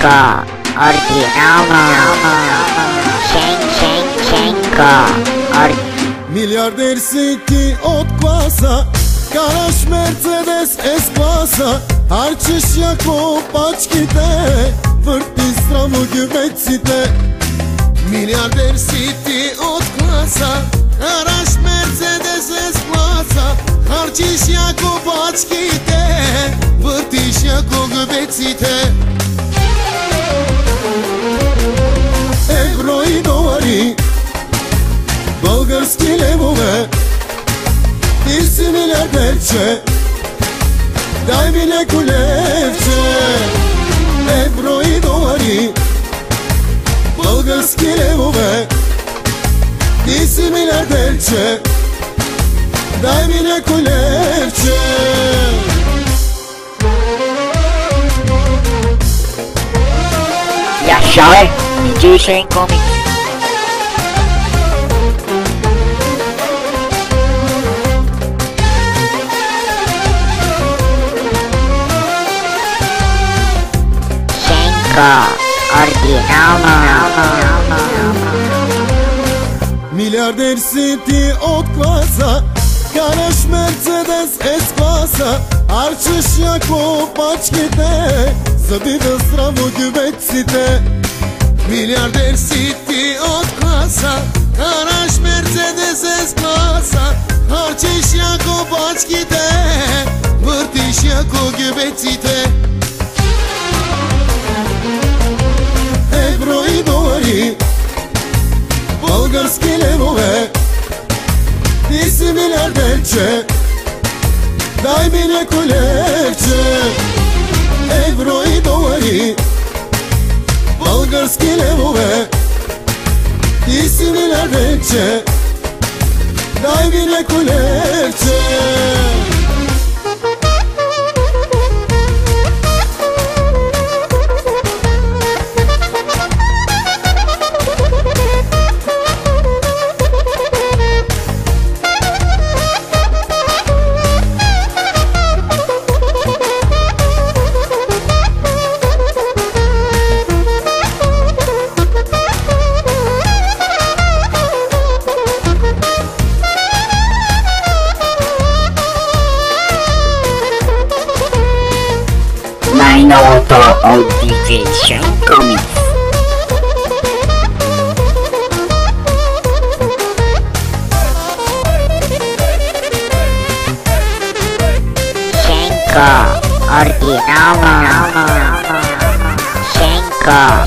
Шенко, оригинално. Шенко, Милиардер си ти от класа, караш Мерцедес S-класа, харчиш яко пачките, върти здраво гювеците. Милиардер си ти от класа, караш Мерцедес S-класа, харчиш яко пачките, въртиш яко гювеците. Евро и долари, български левове, ти си милиардерче, дай ми леко левче. Евро и долари, български левове, ти си милиардерче, дай ми леко левче. Я шале, иди Шенко ми. Оригинално. Милиардер си ти от класа, караш Мерцедес S-класа, харчиш яко пачките, забива здраво гювеците. Милиардер си ти от класа, караш Мерцедес S-класа, харчиш яко пачките, въртиш яко гювеците. Евро и долари, български левове, ти си милиардерче, дай ми леко левче. Евро и долари, български левове, ти си милиардерче, дай ми леко левче. Най-новото от DJ Шенко ми. Шенко, оригинално. Шенко.